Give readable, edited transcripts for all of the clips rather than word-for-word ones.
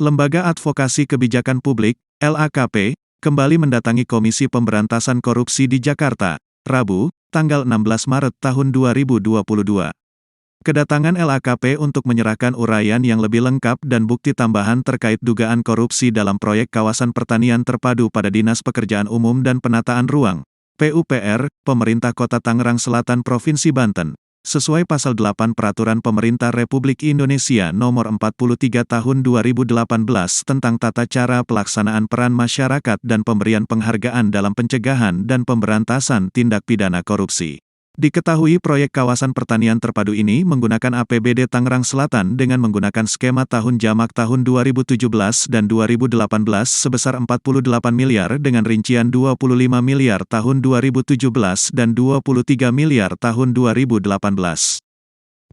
Lembaga Advokasi Kebijakan Publik, LAKP, kembali mendatangi Komisi Pemberantasan Korupsi di Jakarta, Rabu, tanggal 16 Maret tahun 2022. Kedatangan LAKP untuk menyerahkan uraian yang lebih lengkap dan bukti tambahan terkait dugaan korupsi dalam proyek kawasan pertanian terpadu pada Dinas Pekerjaan Umum dan Penataan Ruang, PUPR, Pemerintah Kota Tangerang Selatan Provinsi Banten. Sesuai Pasal 8 Peraturan Pemerintah Republik Indonesia Nomor 43 Tahun 2018 tentang Tata Cara Pelaksanaan Peran Masyarakat dan Pemberian Penghargaan dalam Pencegahan dan Pemberantasan Tindak Pidana Korupsi. Diketahui proyek kawasan pertanian terpadu ini menggunakan APBD Tangerang Selatan dengan menggunakan skema tahun jamak tahun 2017 dan 2018 sebesar 48 miliar dengan rincian 25 miliar tahun 2017 dan 23 miliar tahun 2018.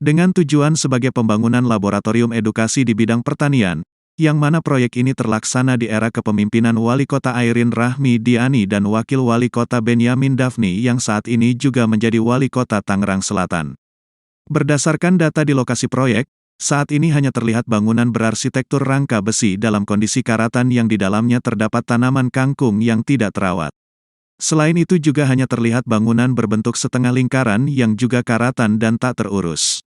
Dengan tujuan sebagai pembangunan laboratorium edukasi di bidang pertanian, yang mana proyek ini terlaksana di era kepemimpinan Wali Kota Airin Rahmi Diani dan Wakil Wali Kota Benyamin Daphni yang saat ini juga menjadi Wali Kota Tangerang Selatan. Berdasarkan data di lokasi proyek, saat ini hanya terlihat bangunan berarsitektur rangka besi dalam kondisi karatan yang di dalamnya terdapat tanaman kangkung yang tidak terawat. Selain itu juga hanya terlihat bangunan berbentuk setengah lingkaran yang juga karatan dan tak terurus.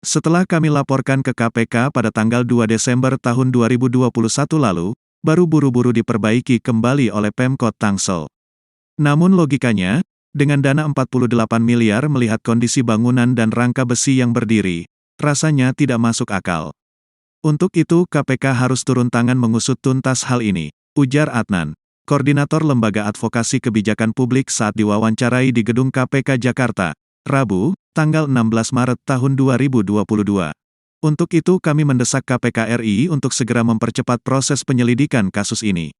Setelah kami laporkan ke KPK pada tanggal 2 Desember tahun 2021 lalu, baru buru-buru diperbaiki kembali oleh Pemkot Tangsel. Namun logikanya, dengan dana 48 miliar melihat kondisi bangunan dan rangka besi yang berdiri, rasanya tidak masuk akal. Untuk itu KPK harus turun tangan mengusut tuntas hal ini, ujar Adnan, Koordinator Lembaga Advokasi Kebijakan Publik saat diwawancarai di Gedung KPK Jakarta, Rabu, tanggal 16 Maret tahun 2022. Untuk itu kami mendesak KPK RI untuk segera mempercepat proses penyelidikan kasus ini.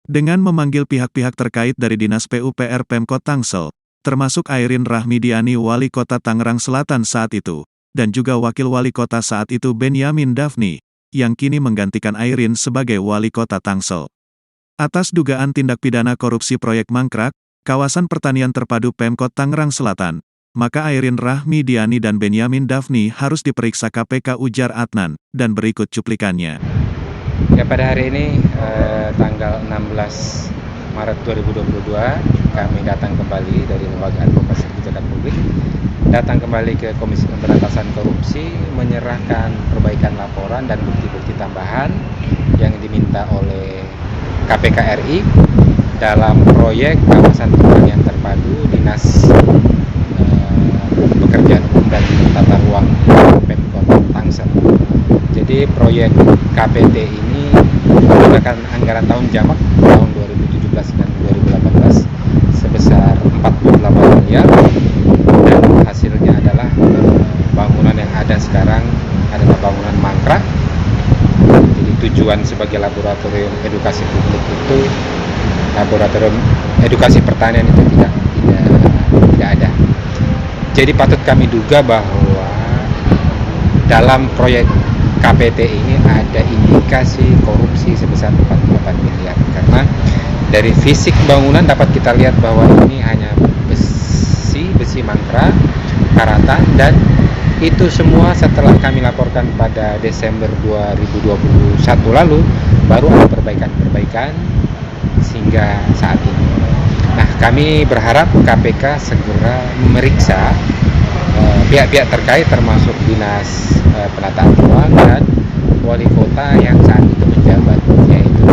Dengan memanggil pihak-pihak terkait dari Dinas PUPR Pemkot Tangsel, termasuk Airin Rahmi Diani Wali Kota Tangerang Selatan saat itu, dan juga Wakil Wali Kota saat itu Benyamin Daphni, yang kini menggantikan Airin sebagai Wali Kota Tangsel. Atas dugaan tindak pidana korupsi proyek mangkrak, kawasan pertanian terpadu Pemkot Tangerang Selatan, maka Airin Rahmi Diani dan Benyamin Daphni harus diperiksa KPK, ujar Adnan, dan berikut cuplikannya. Ya, pada hari ini tanggal 16 Maret 2022 kami datang kembali dari Lembaga Advokasi Kebijakan Publik, datang kembali ke Komisi Pemberantasan Korupsi menyerahkan perbaikan laporan dan bukti-bukti tambahan yang diminta oleh KPK RI dalam proyek kawasan pertanian terpadu Dinas Pekerjaan Umum dan Tata Ruang Pemkot Tangsel. Jadi proyek KPT ini menggunakan anggaran tahun jamak tahun 2017 dan 2018 sebesar 48 miliar dan hasilnya adalah bangunan yang ada sekarang adalah bangunan mangkrak. Jadi tujuan sebagai laboratorium edukasi publik itu laboratorium edukasi pertanian itu tidak ada. Jadi patut kami duga bahwa dalam proyek KPT ini ada indikasi korupsi sebesar 48 miliar. Karena dari fisik bangunan dapat kita lihat bahwa ini hanya besi mangkrak, karatan, dan itu semua setelah kami laporkan pada Desember 2021 lalu, baru ada perbaikan sehingga saat ini. Nah, kami berharap KPK segera memeriksa pihak-pihak terkait termasuk Dinas Penataan Ruang dan Wali Kota yang saat itu menjabat, yaitu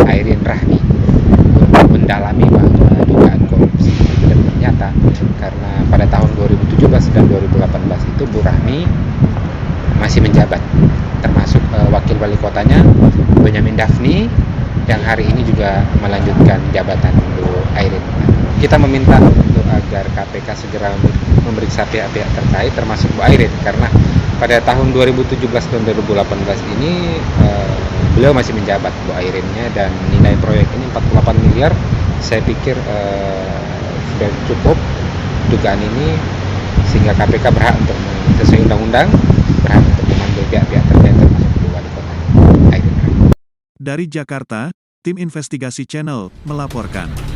Airin Rahmi, untuk mendalami bahwa dugaan korupsi itu tidak ternyata, karena pada tahun 2017 dan 2018 itu Bu Rahmi masih menjabat, termasuk Wakil Wali Kotanya Benyamin Daphni yang hari ini juga melanjutkan jabatan Bu Airin. Kita meminta untuk agar KPK segera memeriksa pihak-pihak terkait termasuk Bu Airin, karena pada tahun 2017 dan 2018 ini beliau masih menjabat, Bu Airinnya, dan nilai proyek ini 48 miliar. Saya pikir sudah cukup dugaan ini sehingga KPK berhak untuk sesuai undang-undang berhak untuk memanggil pihak-pihak terkait termasuk Bu Wali Kota Airin. Dari Jakarta, Tim Investigasi Channel melaporkan.